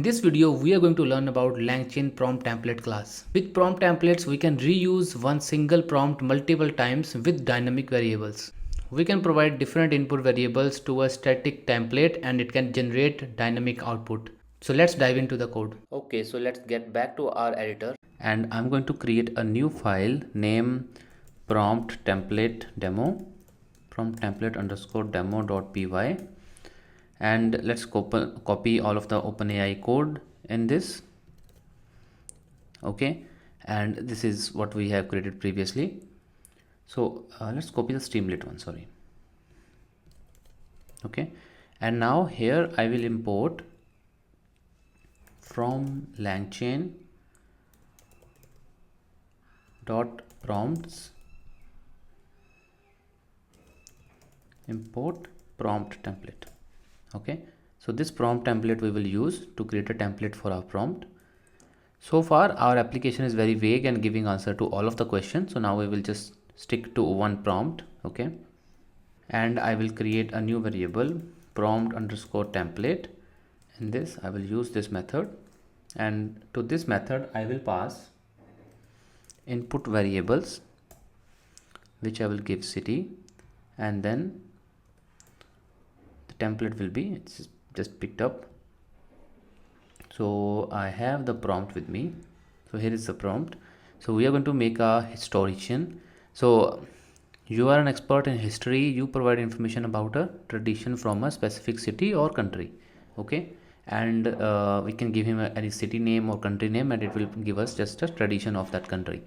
this video, we are going to learn about Langchain prompt template class. With prompt templates, we can reuse one single prompt multiple times with dynamic variables. We can provide different input variables to a static template and it can generate dynamic output. So let's dive into the code. Okay, so let's get back to our editor. And I'm going to create a new file name prompt template demo, prompt template underscore demo.py. And let's copy all of the OpenAI code in this. Okay, and this is what we have created previously. So let's copy the StreamLit one, sorry. Okay, and now here I will import from Langchain dot prompts import prompt template. Okay, so this prompt template we will use to create a template for our prompt. So far our application is very vague and giving answer to all of the questions, so now we will just stick to one prompt. Okay, and I will create a new variable prompt underscore template. In this I will use this method, and to this method I will pass input variables which I will give city, and then the template will be, it's just picked up. So I have the prompt with me, so here is the prompt. So we are going to make a historian. So you are an expert in history, you provide information about a tradition from a specific city or country. Okay, and we can give him any city name or country name, and it will give us just a tradition of that country.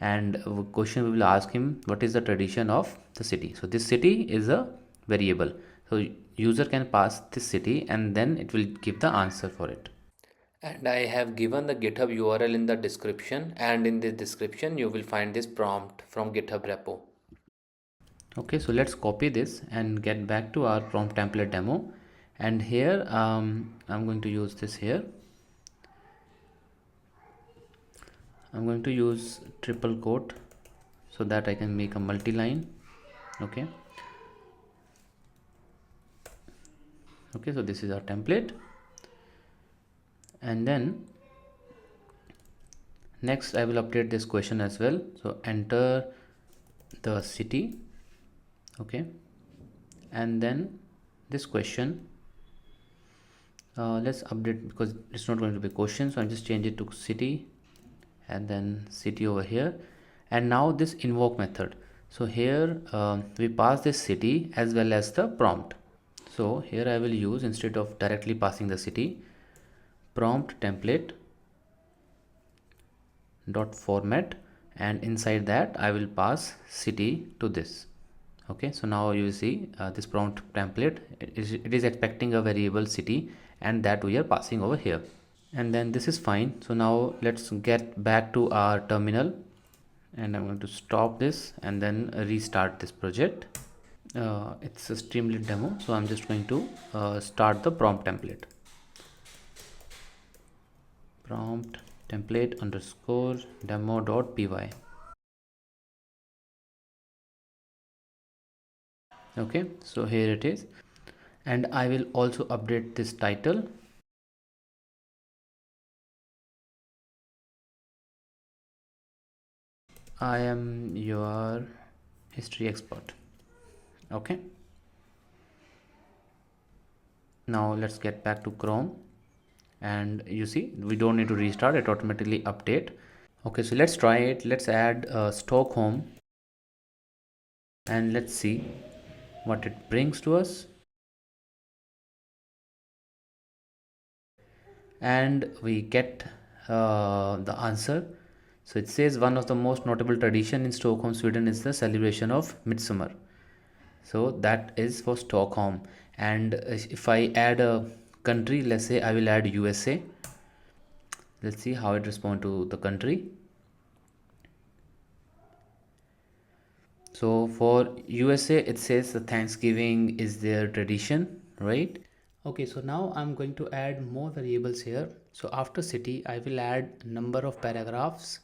And a question we will ask him, what is the tradition of the city? So this city is a variable, so user can pass this city and then it will give the answer for it. And I have given the GitHub URL in the description, and in the description you will find this prompt from GitHub repo. Okay, so let's copy this and get back to our prompt template demo. And here I'm going to use this here. I'm going to use triple quote so that I can make a multi-line. Okay, so this is our template. And then next I will update this question as well. So enter the city. Okay, and then this question, let's update because it's not going to be question, so I'll just change it to city and then city over here. And now this invoke method, so here we pass this city as well as the prompt. So here I will use, instead of directly passing the city, prompt template dot format, and inside that I will pass city to this. Okay, so now you see this prompt template, it is expecting a variable city, and that we are passing over here, and then this is fine. So now let's get back to our terminal, and I'm going to stop this and then restart this project. It's a StreamLit demo, so I'm just going to start the prompt template. Prompt template underscore demo.py. Okay, so here it is, and I will also update this title. I am your history expert. Okay, now let's get back to Chrome, and you see we don't need to restart, it automatically update. Okay, so let's try it. Let's add Stockholm and let's see what it brings to us. And we get the answer. So it says one of the most notable tradition in Stockholm, Sweden is the celebration of Midsummer. So that is for Stockholm. And if I add a country, let's say I will add USA. Let's see how it responds to the country. So for USA, it says the Thanksgiving is their tradition, right? Okay, so now I'm going to add more variables here. So after city, I will add number of paragraphs,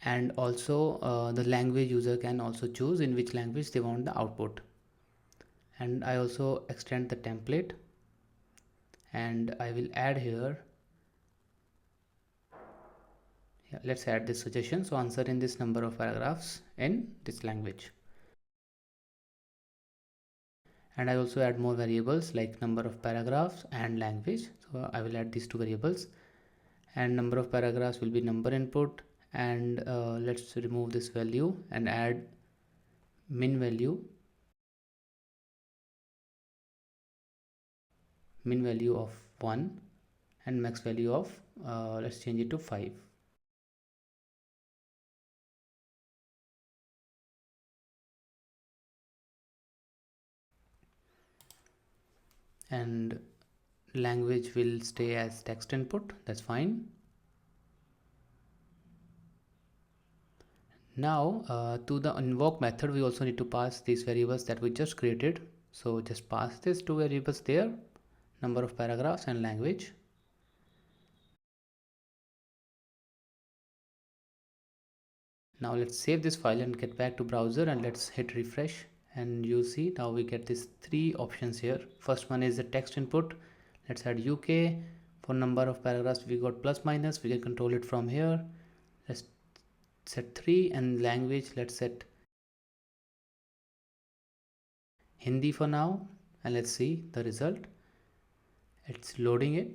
and also the language user can also choose in which language they want the output. and I also extend the template, and I will add here, yeah, let's add this suggestion. So answer in this number of paragraphs in this language. And I also add more variables like number of paragraphs and language. So I will add these two variables, and number of paragraphs will be number input, and let's remove this value and add min value of 1 and max value of let's change it to 5. And language will stay as text input, that's fine. Now to the invoke method we also need to pass these variables that we just created. So just pass these two variables there, number of paragraphs and language. Now let's save this file and get back to browser, and let's hit refresh, and you see now we get these three options here. First one is the text input. Let's add UK. For number of paragraphs we got plus minus, we can control it from here. Let's set 3, and language let's set Hindi for now, and let's see the result. It's loading it.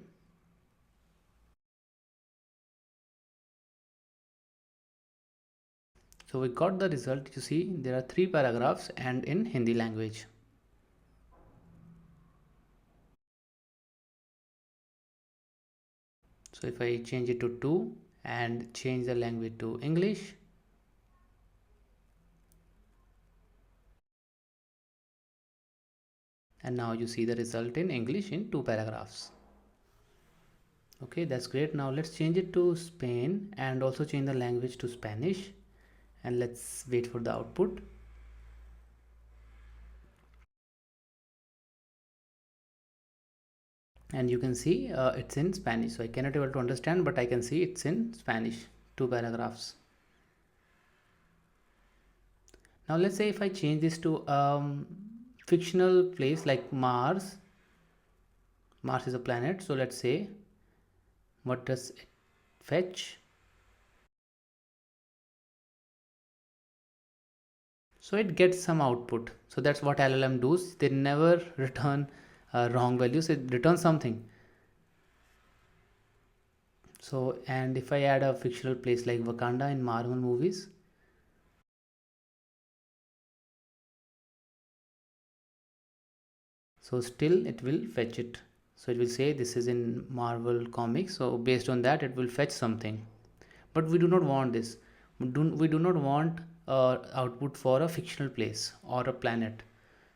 So we got the result. You see there are 3 paragraphs and in Hindi language. So if I change it to 2 and change the language to English, and now you see the result in English in 2 paragraphs. Okay, that's great. Now let's change it to Spain and also change the language to Spanish, and let's wait for the output. And you can see it's in Spanish, so I cannot able to understand, but I can see it's in Spanish, 2 paragraphs. Now let's say if I change this to fictional place like Mars is a planet, so let's say what does it fetch? So it gets some output. So that's what LLM does. They never return wrong values, it returns something. So, and if I add a fictional place like Wakanda in Marvel movies, so still it will fetch it. So it will say this is in Marvel comics, so based on that it will fetch something. But we do not want this. We do not want output for a fictional place or a planet.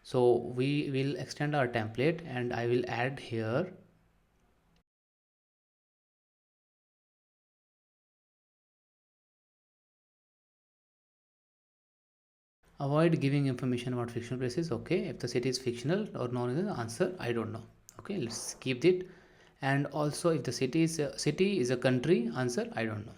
So we will extend our template, and I will add here avoid giving information about fictional places. Okay, if the city is fictional or non, is the answer I don't know. Okay, let's keep it. And also if the city is a country, answer I don't know.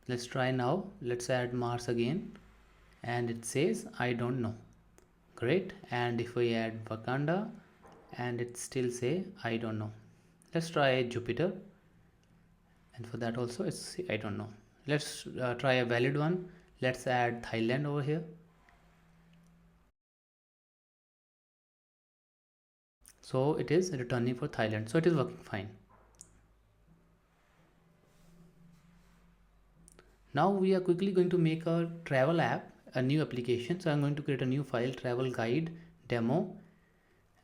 Let's try now. Let's add Mars again, and it says I don't know. Great. And if we add Wakanda, and it still say I don't know. Let's try Jupiter, and for that also it's I don't know. Let's try a valid one. Let's add Thailand over here. So it is returning for Thailand, so it is working fine. Now we are quickly going to make a travel app, a new application. So I'm going to create a new file, travel guide demo,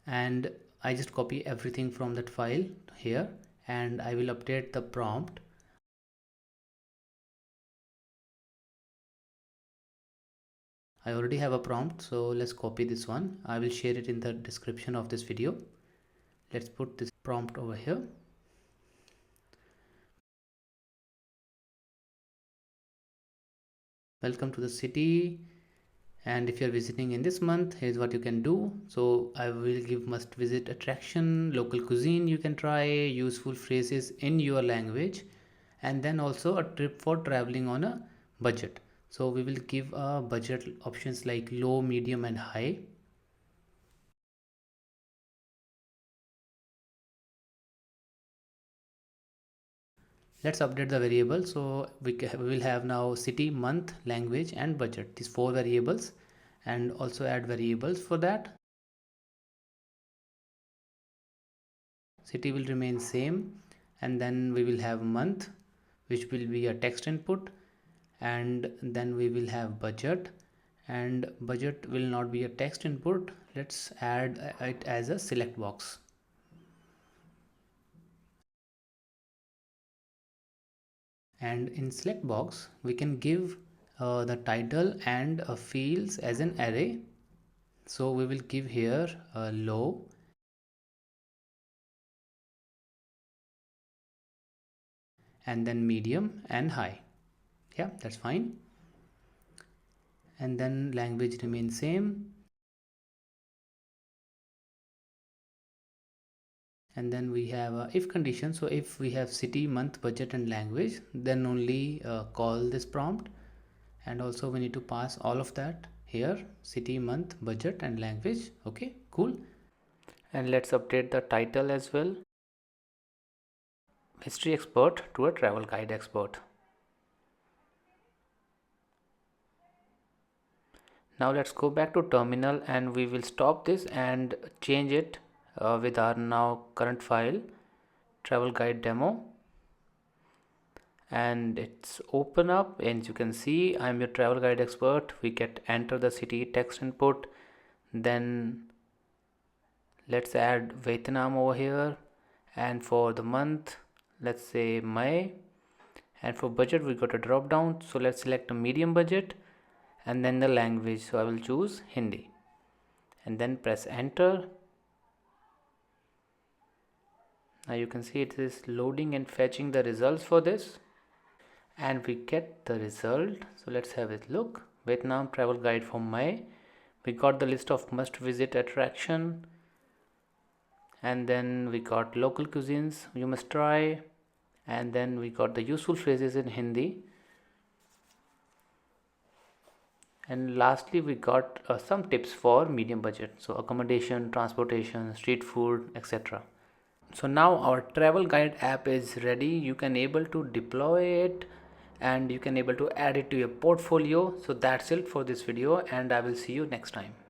and I just copy everything from that file here, and I will update the prompt. I already have a prompt, so let's copy this one. I will share it in the description of this video. Let's put this prompt over here. Welcome to the city, and if you're visiting in this month, here's what you can do. So I will give must visit attraction, local cuisine you can try, useful phrases in your language, and then also a trip for traveling on a budget. So we will give budget options like low, medium and high. Let's update the variable. So we will have now city, month, language and budget, these 4 variables, and also add variables for that. City will remain same, and then we will have month, which will be a text input, and then we will have budget, and budget will not be a text input. Let's add it as a select box. And in select box we can give the title and fields as an array. So we will give here low, and then medium and high. Yeah, that's fine. And then language remains same, and then we have a if condition. So if we have city, month, budget and language, then only call this prompt. And also we need to pass all of that here: city, month, budget and language. Okay, cool. And let's update the title as well: history expert to a travel guide expert. Now let's go back to terminal, and we will stop this and change it with our now current file, travel guide demo, and it's open up. And you can see I'm your travel guide expert. We get enter the city text input, then let's add Vietnam over here, and for the month let's say May, and for budget we got a drop down, so let's select a medium budget, and then the language, so I will choose Hindi, and then press enter. Now you can see it is loading and fetching the results for this, and we get the result. So let's have a look. Vietnam travel guide for May. We got the list of must visit attraction, and then we got local cuisines you must try, and then we got the useful phrases in Hindi, and lastly we got some tips for medium budget, so accommodation, transportation, street food, etc. So now our travel guide app is ready. You can able to deploy it, and you can able to add it to your portfolio. So that's it for this video, and I will see you next time.